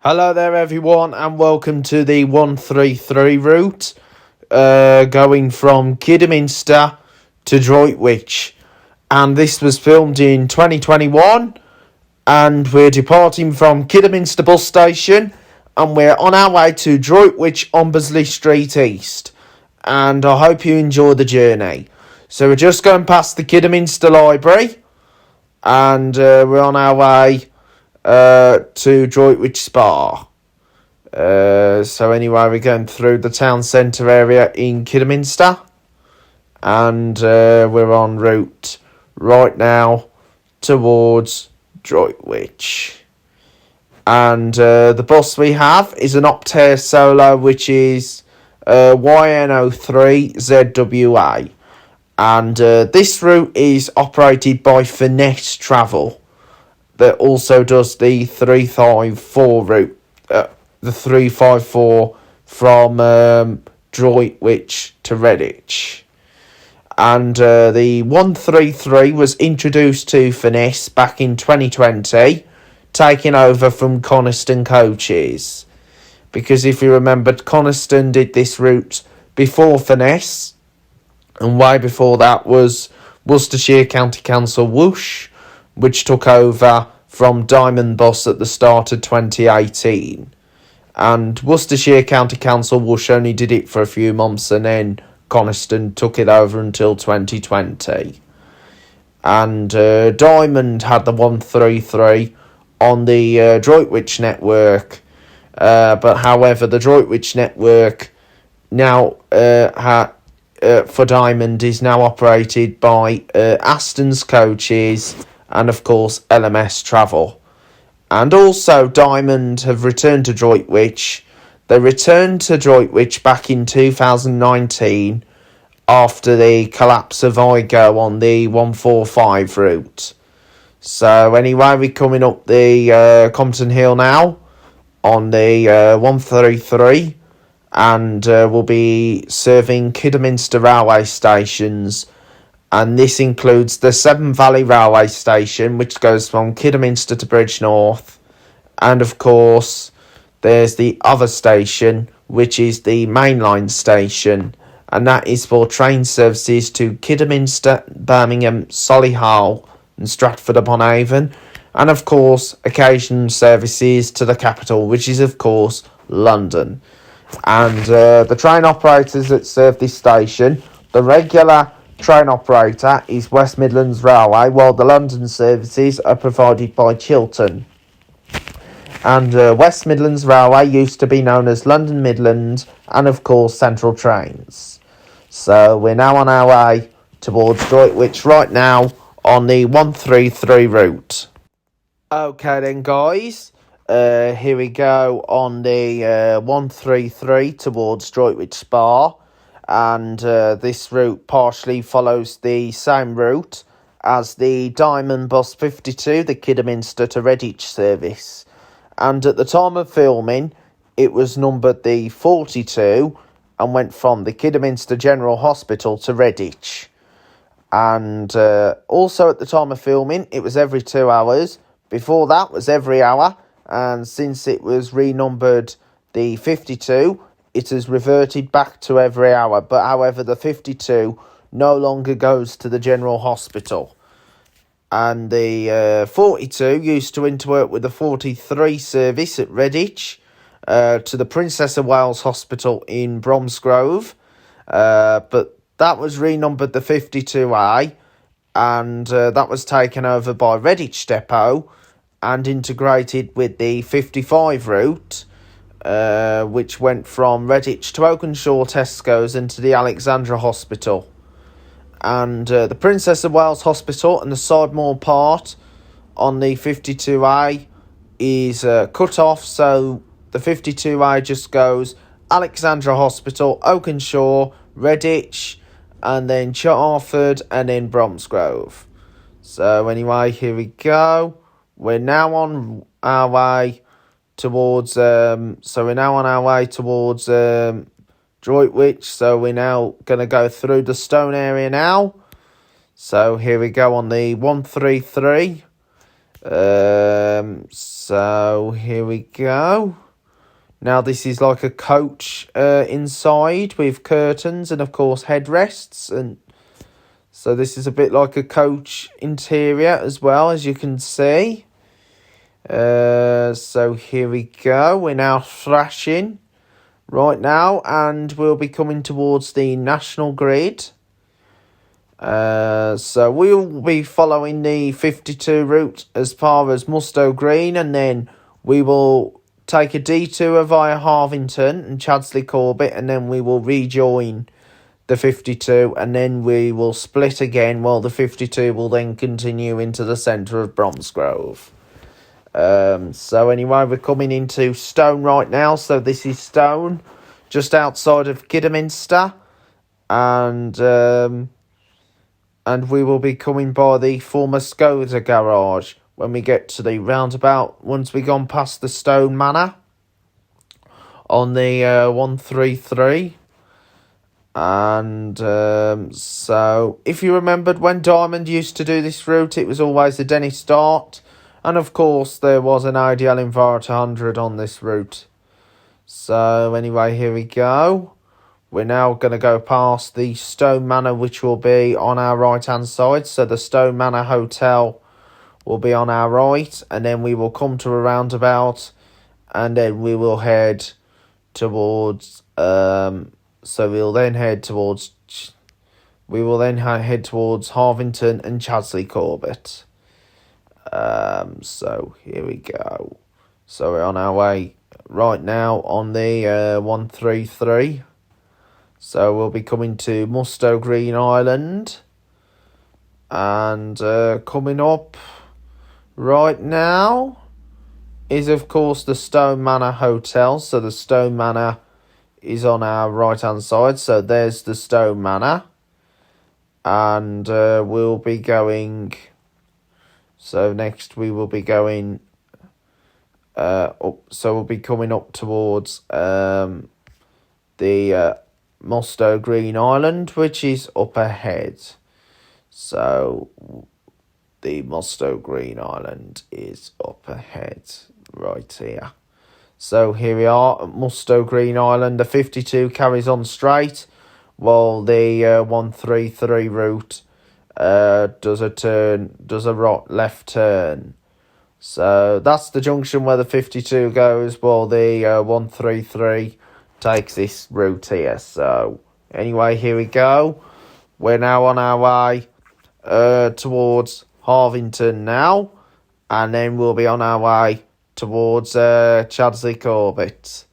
Hello there everyone and welcome to the 133 route going from Kidderminster to Droitwich, and this was filmed in 2021 and we're departing from Kidderminster bus station and we're on our way to Droitwich on Bursley Street East, and I hope you enjoy the journey. So we're just going past the Kidderminster Library and we're on our way to Droitwich Spa. So anyway, we're going through the town centre area in Kidderminster, and we're en route right now towards Droitwich. And the bus we have is an Optare Solo, which is YN03ZWA. And this route is operated by Finesse Travel, that also does the 354 route, the 354 from Droitwich to Redditch. And the 133 was introduced to Finesse back in 2020, taking over from Coniston Coaches. Because if you remember, Coniston did this route before Finesse, and way before that was Worcestershire County Council Whoosh, which took over from Diamond Bus at the start of 2018. And Worcestershire County Council Whoosh only did it for a few months, and then Coniston took it over until 2020. And Diamond had the 133 on the Droitwich network. But however, the Droitwich network now for Diamond is now operated by Aston's Coaches and of course LMS Travel. And also Diamond have returned to Droitwich. They returned to Droitwich back in 2019 after the collapse of IGO on the 145 route. So anyway, we're coming up the Compton Hill now on the 133, and we'll be serving Kidderminster railway stations, and this includes the Severn Valley railway station, which goes from Kidderminster to Bridgnorth, and of course there's the other station, which is the mainline station, and that is for train services to Kidderminster, Birmingham, Solihull and Stratford-upon-Avon, and of course occasional services to the capital, which is of course London. And the train operators that serve this station, the regular train operator is West Midlands Railway, while the London services are provided by Chiltern. And West Midlands Railway used to be known as London Midland and of course Central Trains. So we're now on our way towards Droitwich right now on the 133 route. Okay then guys, here we go on the 133 towards Droitwich Spa, and this route partially follows the same route as the Diamond Bus 52, the Kidderminster to Redditch service. And at the time of filming, it was numbered the 42 and went from the Kidderminster General Hospital to Redditch. And also at the time of filming, it was every 2 hours. Before that was every hour, and since it was renumbered the 52, it has reverted back to every hour. But however, the 52 no longer goes to the General Hospital. And the 42 used to interwork with the 43 service at Redditch to the Princess of Wales Hospital in Bromsgrove. But that was renumbered the 52A, and that was taken over by Redditch Depot and integrated with the 55 route, which went from Redditch to Oakenshaw Tesco's and to the Alexandra Hospital. And the Princess of Wales Hospital and the Sidemore part on the 52A is cut off, so the 52A just goes Alexandra Hospital, Oakenshaw, Redditch, and then Charford, and then Bromsgrove. So anyway, here we go. We're now on our way towards Droitwich. So we're now going to go through the Stone area now. So here we go on the 133, So here we go. Now this is like a coach inside with curtains and of course headrests, and so this is a bit like a coach interior as well, as you can see. So here we go. We're now thrashing right now, and we'll be coming towards the National Grid. So we'll be following the 52 route as far as Mustow Green, and then we will take a detour via Harvington and Chadsley Corbett, and then we will rejoin the 52, and then we will split again, while the 52 will then continue into the centre of Bromsgrove. So anyway, we're coming into Stone right now. So this is Stone, just outside of Kidderminster, and we will be coming by the former Skoda garage when we get to the roundabout, once we've gone past the Stone Manor on the 133. And so if you remembered when Diamond used to do this route, it was always a Dennis Dart, and of course there was an IDL Enviro 100 on this route. So anyway, here we go. We're now going to go past the Stone Manor, which will be on our right hand side. So the Stone Manor Hotel will be on our right, and then we will come to a roundabout, and then we will head towards so we'll then head towards Harvington and Chadsley Corbett. So here we go. So we're on our way right now on the 133. So we'll be coming to Mustow Green Island, and coming up right now is of course the Stone Manor Hotel. So the Stone Manor is on our right hand side, so there's the Stone Manor, and we'll be going, so next we will be going up, so we'll be coming up towards the Mustow Green Island, which is up ahead. So the Mustow Green Island is up ahead right here. So here we are at Mustow Green Island. The 52 carries on straight, while the 133 route does a left turn. So that's the junction where the 52 goes, while the 133 takes this route here. So anyway, here we go. We're now on our way towards Harvington now, and then we'll be on our way towards Chadsley Corbett.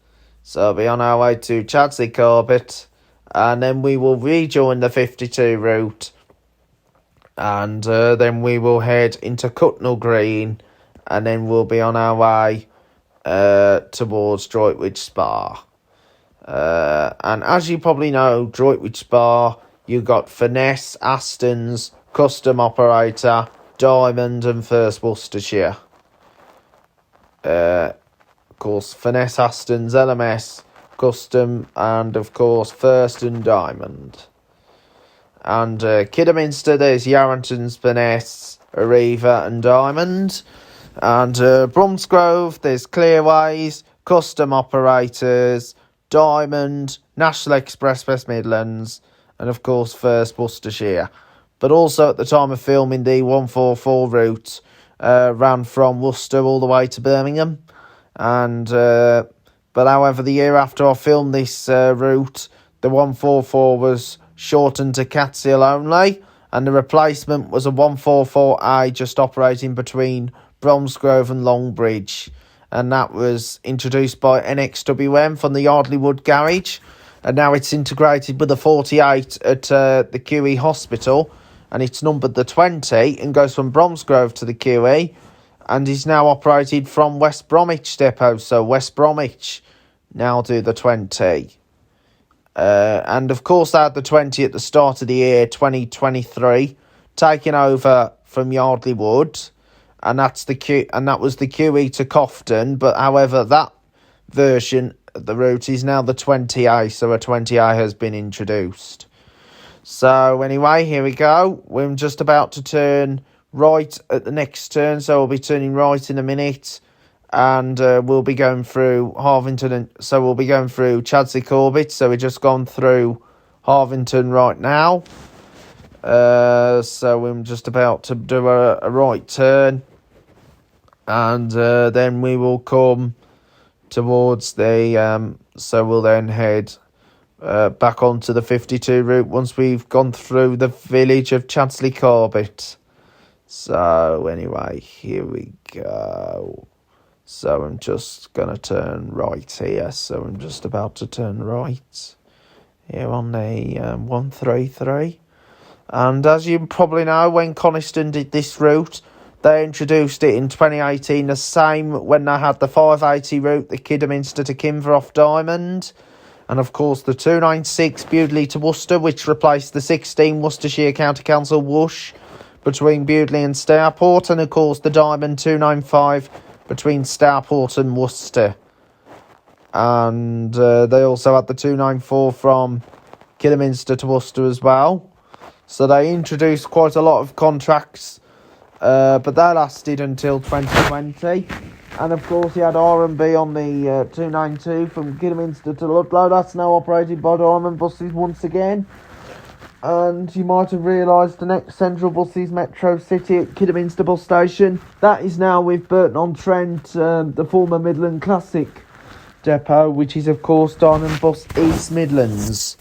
So we'll be on our way to Chadsley Corbett, and then we will rejoin the 52 route, and then we will head into Cutnall Green, and then we'll be on our way towards Droitwich Spa. And as you probably know, Droitwich Spa, you've got Finesse, Aston's, Custom Operator, Diamond, and First Worcestershire. Of course, Finesse, Aston's, LMS, Custom, and of course First and Diamond. And Kidderminster, there's Yarrington's, Finesse, Arriva and Diamond. And Bromsgrove, there's Clearways, Custom Operators, Diamond, National Express West Midlands, and of course First Worcestershire. But also at the time of filming, the 144 route ran from Worcester all the way to Birmingham, and but however, the year after I filmed this route, the 144 was shortened to Catsill only, and the replacement was a 144A just operating between Bromsgrove and Longbridge, and that was introduced by NXWM from the Yardley Wood Garage, and now it's integrated with the 48 at the QE Hospital, and it's numbered the 20 and goes from Bromsgrove to the QE, and is now operated from West Bromwich depot. So West Bromwich now do the 20. And of course they had the 20 at the start of the year 2023, taking over from Yardley Wood, and that was the QE to Cofton. But however, that version of the route is now the 20A, so a 20A has been introduced. So anyway, here we go. We're just about to turn right at the next turn, so we'll be turning right in a minute, and we'll be going through Harvington, so we'll be going through Chadsley Corbett. So we've just gone through Harvington right now. So we're just about to do a right turn, and then we will come towards the so we'll then head back onto the 52 route once we've gone through the village of Chadsley Corbett. So anyway, here we go. So I'm just going to turn right here. So I'm just about to turn right here on the 133. And as you probably know, when Coniston did this route, they introduced it in 2018, the same when they had the 580 route, the Kidderminster to Kinver Diamond. And of course the 296 Bewdley to Worcester, which replaced the 16 Worcestershire County Council Whoosh between Bewdley and Stourport. And of course the Diamond 295 between Stourport and Worcester. And they also had the 294 from Kidderminster to Worcester as well. So they introduced quite a lot of contracts, but they lasted until 2020. And of course you had R&B on the 292 from Kidderminster to Ludlow. That's now operated by Diamond Buses once again. And you might have realised the next Central Buses Metro City at Kidderminster Bus Station, that is now with Burton-on-Trent, the former Midland Classic depot, which is of course Diamond Bus East Midlands.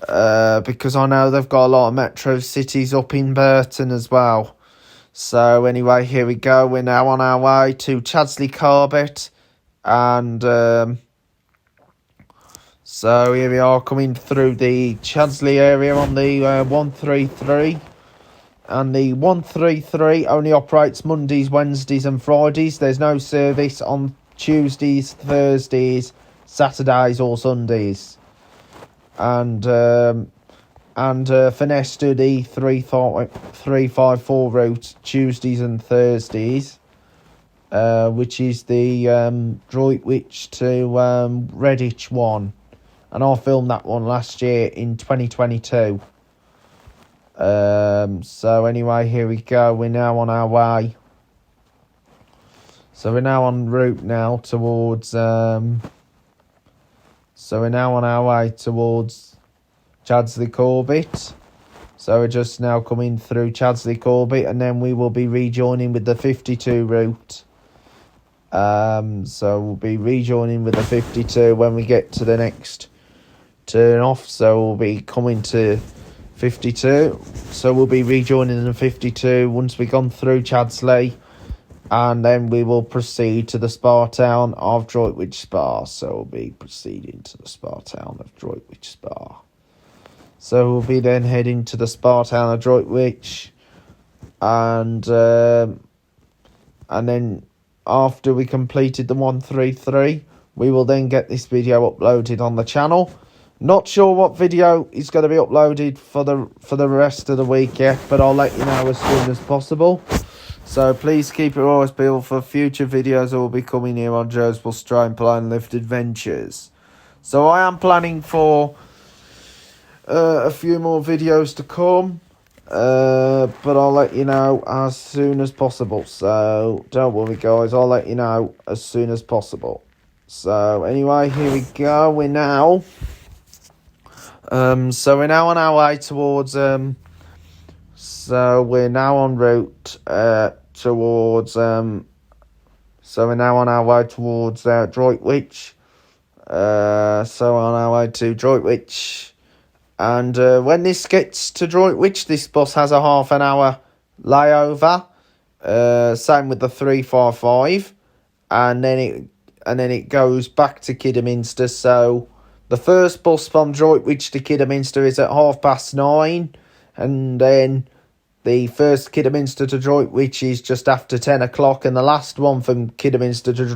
Because I know they've got a lot of metro cities up in Burton as well. So anyway, here we go. We're now on our way to Chadsley Corbett. And so here we are coming through the Chadsley area on the 133. And the 133 only operates Mondays, Wednesdays and Fridays. There's no service on Tuesdays, Thursdays, Saturdays or Sundays. And Finesse do the 354 route Tuesdays and Thursdays, which is the Droitwich to Redditch one. And I filmed that one last year in 2022. So anyway, here we go. We're now on our way. So we're now en route now towards... So we're now on our way towards Chadsley Corbett. So we're just now coming through Chadsley Corbett, and then we will be rejoining with the 52 route. So we'll be rejoining with the 52 when we get to the next turn off. So we'll be coming to 52. So we'll be rejoining the 52 once we've gone through Chadsley. And then we will proceed to the spa town of Droitwich Spa. So we'll be proceeding to the spa town of Droitwich Spa. So we'll be then heading to the spa town of Droitwich. And then after we completed the 133, we will then get this video uploaded on the channel. Not sure what video is going to be uploaded for the rest of the week yet, but I'll let you know as soon as possible. So please keep your eyes peeled for future videos that will be coming here on Joe's Bus Train Plane Lift Adventures. So I am planning for a few more videos to come, but I'll let you know as soon as possible. So don't worry guys, I'll let you know as soon as possible. So anyway, here we go. We're now on our way towards so we're now en route towards so we're now on our way towards Droitwich. So on our way to Droitwich, and when this gets to Droitwich, this bus has a half an hour layover. Same with the 355, and then it goes back to Kidderminster. So the first bus from Droitwich to Kidderminster is at 9:30, and then the first Kidderminster to Droitwich is just after 10 o'clock, and the last one from Kidderminster to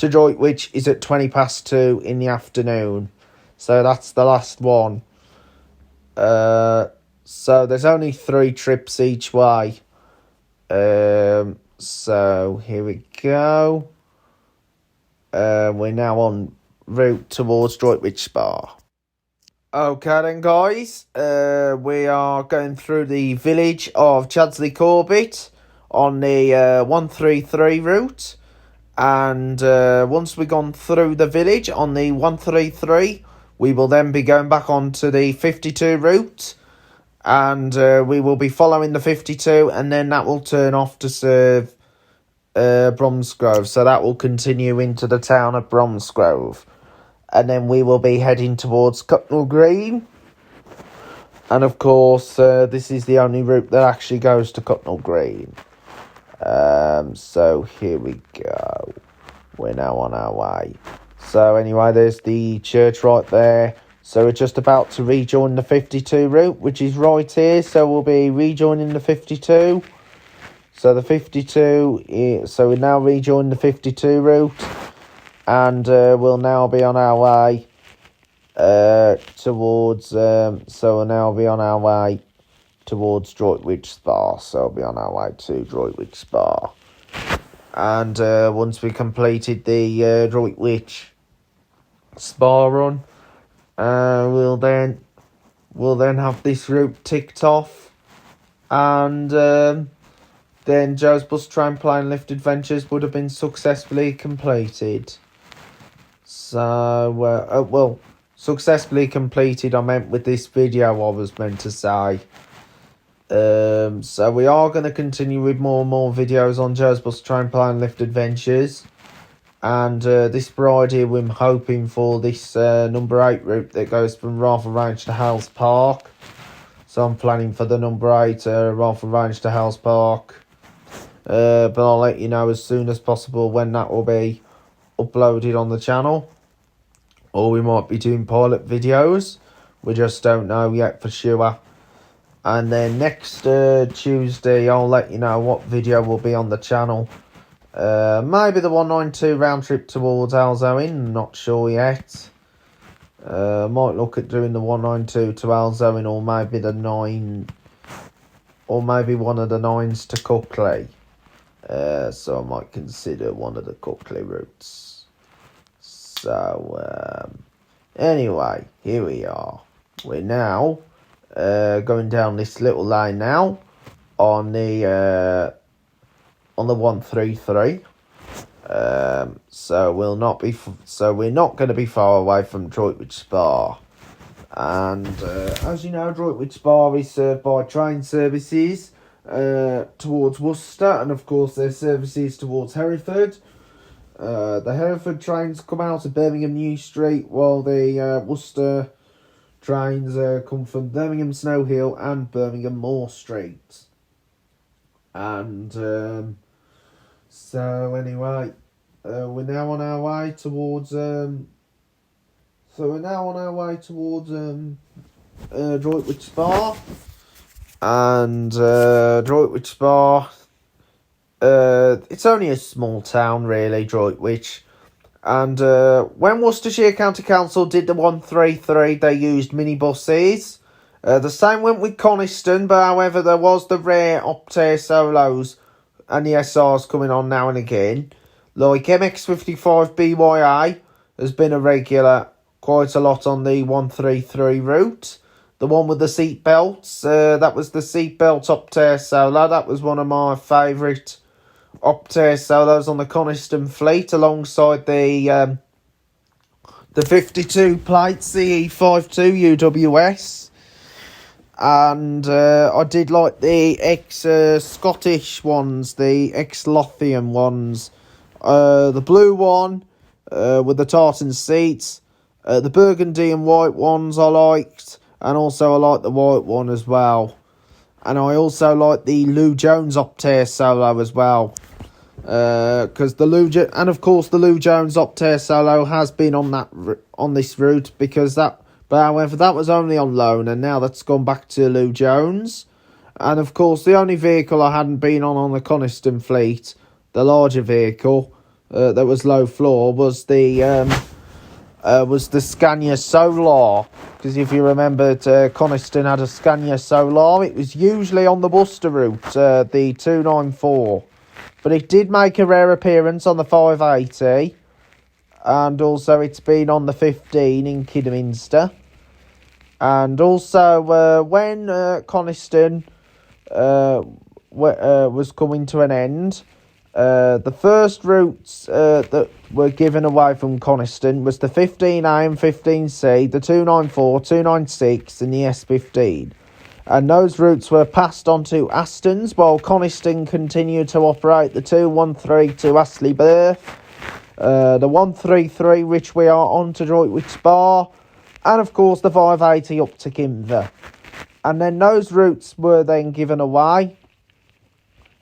Droitwich is at 2:20 in the afternoon. So that's the last one. So there's only 3 trips each way. So here we go. We're now en route towards Droitwich Spa. Okay then guys, we are going through the village of Chadsley Corbett. on the 133 route. And once we've gone through the village on the 133, we will then be going back onto the 52 route. And we will be following the 52, and then that will turn off to serve Bromsgrove. So that will continue into the town of Bromsgrove. And then we will be heading towards Cutnall Green. And of course, this is the only route that actually goes to Cutnall Green. So here we go. We're now on our way. So anyway, there's the church right there. So we're just about to rejoin the 52 route, which is right here. So we'll be rejoining the 52. So the 52, so we now rejoin the 52 route. And we'll now be on our way towards, so we'll now be on our way towards Droitwich Spa. So we'll be on our way to Droitwich Spa. And once we completed the Droitwich Spa run, we'll then have this route ticked off, and then Joe's Bus Train Plane Lift Adventures would have been successfully completed. So, well, successfully completed, I meant with this video, I was meant to say. So we are going to continue with more and more videos on Joe's Bus Train Plane Lift Adventures. And this Friday, we're hoping for this number 8 route that goes from Rother Range to Hales Park. So I'm planning for the number 8 Rother Range to Hales Park. But I'll let you know as soon as possible when that will be uploaded on the channel. Or we might be doing pilot videos. We just don't know yet for sure. And then next Tuesday, I'll let you know what video will be on the channel. Maybe the 192 round trip towards Alzoin, not sure yet. Might look at doing the 192 to Alzoin, or maybe the 9, or maybe one of the 9s to Cuckley. So I might consider one of the Cuckley routes. So anyway, here we are. We're now going down this little lane now on the 133. So we're not going to be far away from Droitwich Spa. And as you know, Droitwich Spa is served by train services towards Worcester, and of course their services towards Hereford. The Hereford trains come out of Birmingham New Street, while the Worcester trains come from Birmingham Snow Hill and Birmingham Moor Street. And so anyway, we're now on our way towards Droitwich Spa. And Droitwich Spa, it's only a small town really, Droitwich. And when Worcestershire County Council did the 133, they used minibuses. The same went with Coniston, but however there was the rare Optare solos and the SRs coming on now and again. Like MX-55 BYA has been a regular quite a lot on the 133 route. The one with the seat belts, that was the seatbelt Optare solo. That was one of my favourite Optare solos on the Coniston fleet, alongside the 52 plate CE52 UWS. And I did like the ex-Scottish ones, the ex-Lothian ones. The blue one with the tartan seats. The burgundy and white ones I liked. And also I liked the white one as well. And I also like the Lou Jones Optare solo as well. Because the Lou Jones Optare solo has been on this route, because that. But however, that was only on loan, and now that's gone back to Lou Jones. And of course, the only vehicle I hadn't been on the Coniston fleet, the larger vehicle that was low floor, was the Scania Solar. Because if you remembered, Coniston had a Scania Solar. It was usually on the Worcester route, the 294. But it did make a rare appearance on the 580. And also it's been on the 15 in Kidderminster. And also when Coniston was coming to an end. The first routes that were given away from Coniston was the 15A and 15C, the 294, 296 and the S15. And those routes were passed on to Astons, while Coniston continued to operate the 213 to Astley-Birth, the 133 which we are on to Droitwich Bar, and of course the 580 up to Kimver. And then those routes were then given away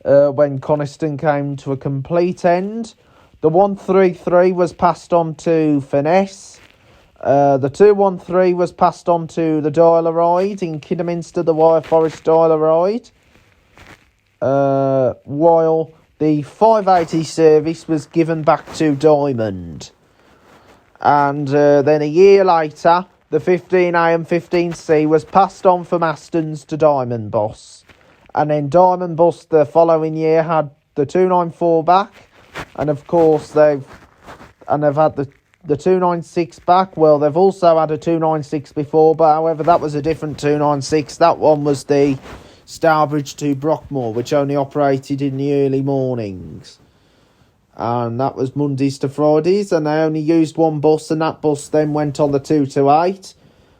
when Coniston came to a complete end. The 133 was passed on to Furness. The 213 was passed on to the Dial-A-Ride in Kidderminster, the Wire Forest Dial-A-Ride. While the 580 service was given back to Diamond. And then a year later, the 15A and 15C was passed on from Astons to Diamond Boss. And then Diamond Boss the following year had the 294 back. And of course they've had the 296 back. Well, they've also had a 296 before, but however that was a different 296. That one was the Stourbridge to Brockmore, which only operated in the early mornings. And that was Mondays to Fridays, and they only used one bus, and that bus then went on the 228.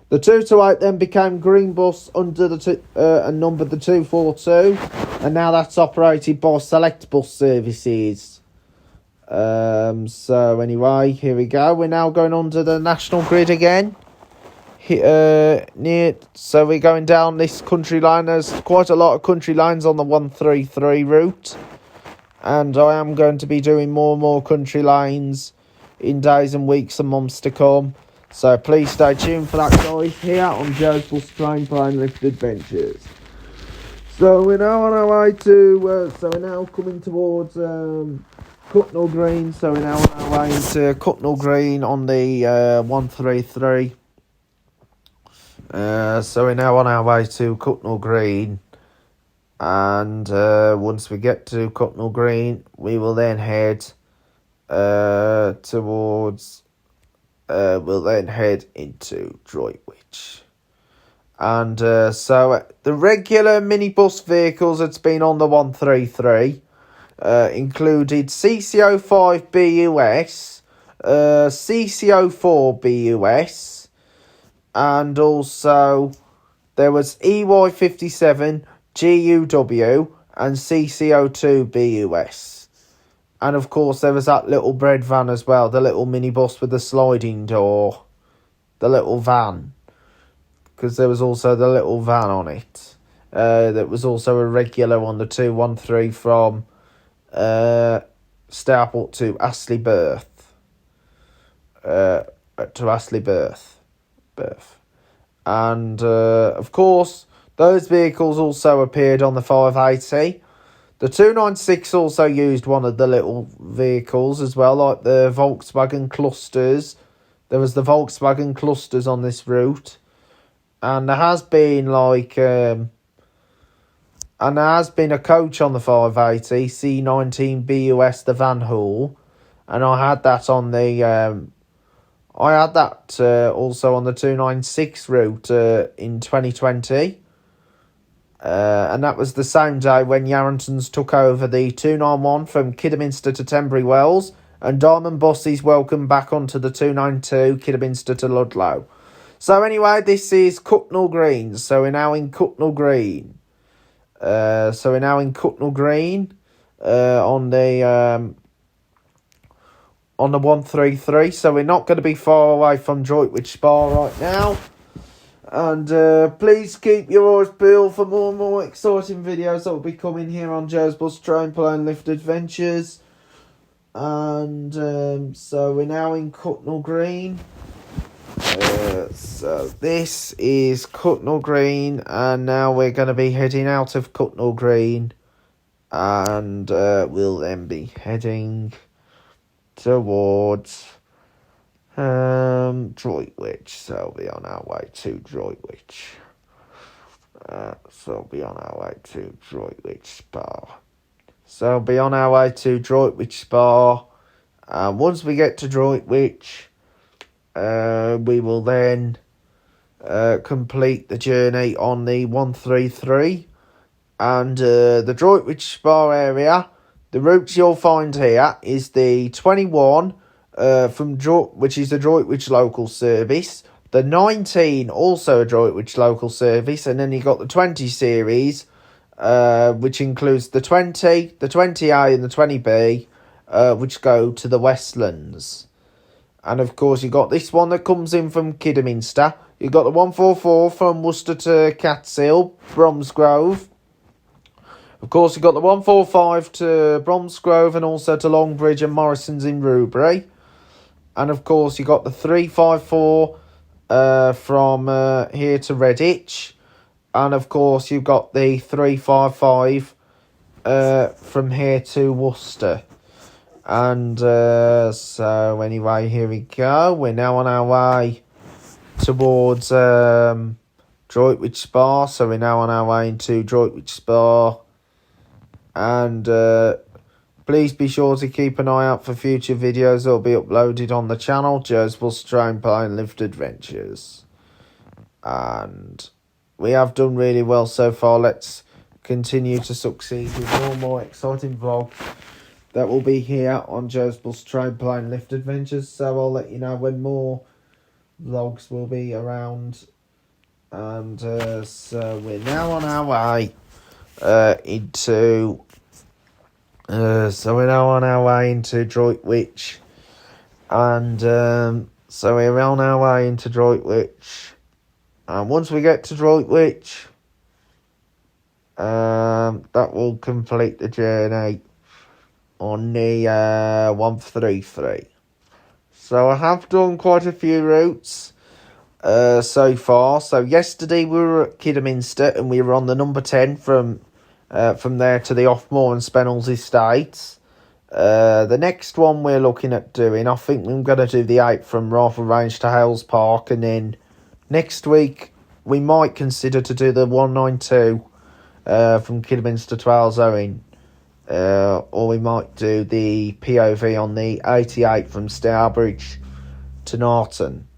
The 228 then became Green Bus under the and numbered the 242, and now that's operated by Select Bus Services. So anyway, here we go. We're now going onto the national grid again. So we're going down this country line. There's quite a lot of country lines on the 133 route. And I am going to be doing more and more country lines in days and weeks and months to come. So please stay tuned for that, guys, here on Joe's Bus Train Plane Lift Adventures. So we're now on our way to, so we're now coming towards Cutnall Green. So we're now on our way into Cutnall Green on the 133. So we're now on our way to Cutnall Green. And once we get to Cutnall Green, we will then head towards... we'll then head into Droitwich. And so the regular minibus vehicles that's been on the 133 included CCO5 BUS, CCO4 BUS, and also there was EY57 GUW and CCO2 BUS. And of course there was that little bread van as well, the little minibus with the sliding door, the little van, because there was also the little van on it. That was also a regular on the 213 from Stourport to Astley-Birth. And of course those vehicles also appeared on the 580. The 296 also used one of the little vehicles as well, like the Volkswagen clusters. There was the Volkswagen clusters on this route. And there has been a coach on the 580, C19 BUS, the Van Hool. And I had that on the... also on the 296 route in 2020. And that was the same day when Yarringtons took over the 291 from Kidderminster to Tenbury Wells, and Diamond Buses welcome back onto the 292 Kidderminster to Ludlow. So anyway, this is Cutnall Green. So we're now in Cutnall Green. On the 133. So we're not going to be far away from Droitwich Spa right now. And please keep your eyes peeled for more and more exciting videos that will be coming here on Joe's Bus Train Plane Lift Adventures. And so we're now in Cutnall Green. So this is Cutnall Green, and now we're going to be heading out of Cutnall Green, and we'll then be heading towards Droitwich. So we'll be on our way to Droitwich. And once we get to Droitwich, we will then complete the journey on the 133, And the Droitwich Spa area, the routes you'll find here is the 21 which is the Droitwich local service, the 19 also a Droitwich local service, and then you got the 20 series, which includes the 20, the 20A and the 20B, which go to the Westlands. And of course, you got this one that comes in from Kidderminster. You got the 144 from Worcester to Catshill, Bromsgrove. Of course, you got the 145 to Bromsgrove and also to Longbridge and Morrison's in Rubery. And of course, you got the 354 from here to Redditch. And of course, you've got the 355 from here to Worcester. And so anyway, here we go. We're now on our way towards Droitwich Spa. So we're now on our way into Droitwich Spa. And please be sure to keep an eye out for future videos that will be uploaded on the channel, Joe's Bus Train Plane Lift Adventures. And we have done really well so far. Let's continue to succeed with more and more exciting vlogs that will be here on Joe's Bus Train Plane Lift Adventures. So I'll let you know when more vlogs will be around. And so we're now on our way into Droitwich. And so we're on our way into Droitwich. And once we get to Droitwich, that will complete the journey on the 133. So I have done quite a few routes so far. So yesterday we were at Kidderminster and we were on the number 10 from there to the Offmore and Spennels Estates. The next one we're looking at doing, I think we're going to do the 8 from Rifle Range to Hales Park, and then next week we might consider to do the 192 from Kidderminster to Alzoin. Or we might do the POV on the 88 from Stourbridge to Norton.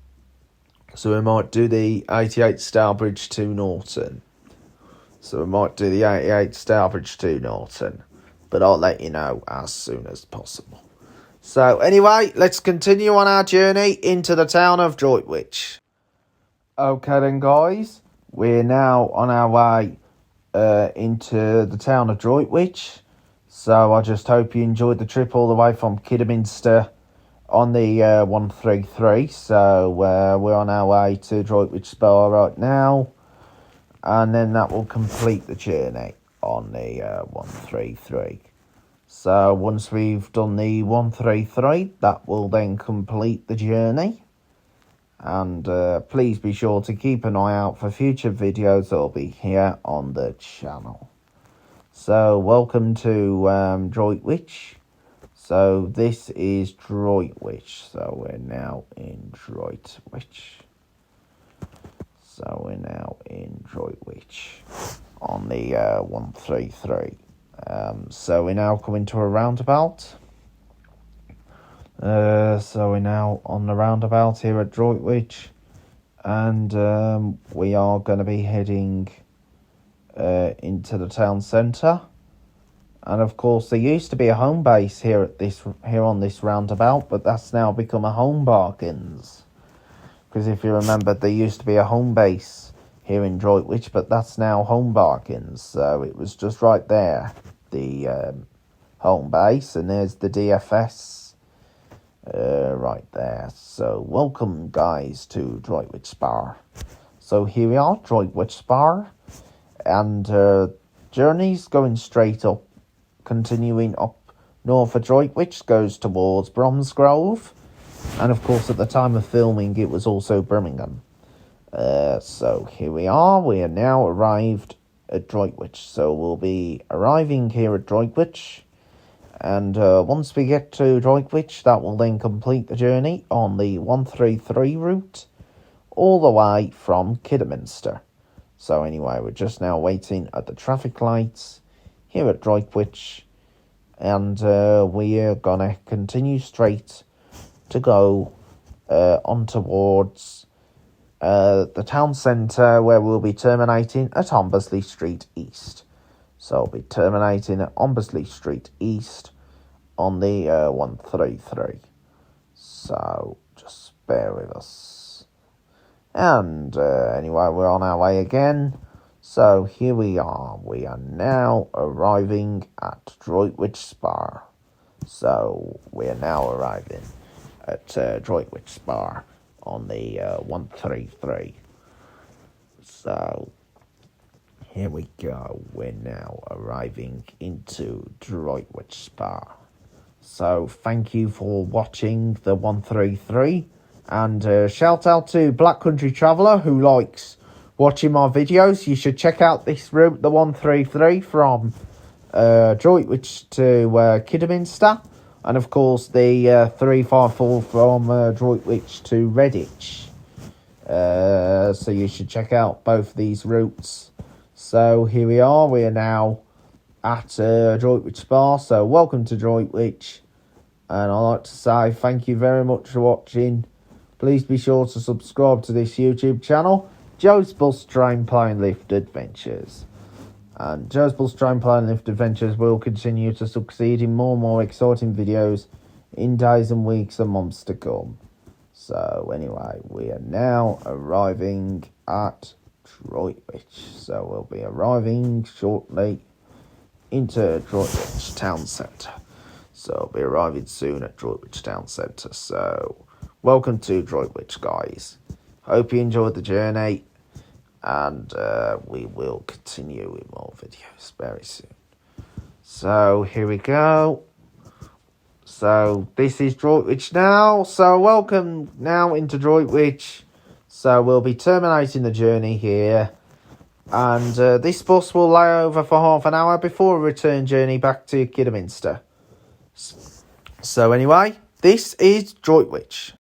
So we might do the 88 Stourbridge to Norton. So we might do the 88 Stourbridge to Norton. But I'll let you know as soon as possible. So anyway, let's continue on our journey into the town of Droitwich. Okay then guys, we're now on our way into the town of Droitwich. So I just hope you enjoyed the trip all the way from Kidderminster on the 133. So we're on our way to Droitwich Spa right now. And then that will complete the journey on the 133. So once we've done the 133, that will then complete the journey. And please be sure to keep an eye out for future videos that will be here on the channel. So welcome to Droitwich. So this is Droitwich. So we're now in Droitwich. So we're now in Droitwich on the 133. So we're now coming to a roundabout. So we're now on the roundabout here at Droitwich. And we are going to be heading into the town centre. And of course there used to be a home base here on this roundabout, but that's now become a home bargains. Because if you remember, there used to be a home base here in Droitwich, but that's now home bargains. So it was just right there, the home base, and there's the DFS right there. So welcome guys to Droitwich Spa. So here we are, Droitwich Spa. And journey's going straight up, continuing up north of Droitwich, goes towards Bromsgrove. And of course, at the time of filming, it was also Birmingham. So here we are now arrived at Droitwich. So we'll be arriving here at Droitwich. And once we get to Droitwich, that will then complete the journey on the 133 route, all the way from Kidderminster. So anyway, we're just now waiting at the traffic lights here at Droitwich, and we are going to continue straight to go on towards the town centre, where we'll be terminating at Hombersley Street East. So I'll be terminating at Ombersley Street East on the 133. So just bear with us. And anyway, we're on our way again. So here we are. We are now arriving at Droitwich Spa. So we are now arriving at Droitwich Spa on the 133. So here we go. We're now arriving into Droitwich Spa. So thank you for watching the 133. And shout out to Black Country Traveller who likes watching my videos. You should check out this route, the 133, from Droitwich to Kidderminster. And of course the 354 from Droitwich to Redditch. So you should check out both these routes. So here we are. We are now at Droitwich Spa. So welcome to Droitwich. And I'd like to say thank you very much for watching. Please be sure to subscribe to this YouTube channel, Joe's Bus Train Plane Lift Adventures. And Joe's Bus Train Plane Lift Adventures will continue to succeed in more and more exciting videos in days and weeks and months to come. So anyway, we are now arriving at Droitwich. So we'll be arriving shortly into Droitwich Town Centre. So I'll be arriving soon at Droitwich Town Centre. So welcome to Droitwich, guys. Hope you enjoyed the journey. And we will continue with more videos very soon. So here we go. So this is Droitwich now. So welcome now into Droitwich. So we'll be terminating the journey here. And this bus will lay over for half an hour before a return journey back to Kidderminster. So anyway, this is Droitwich.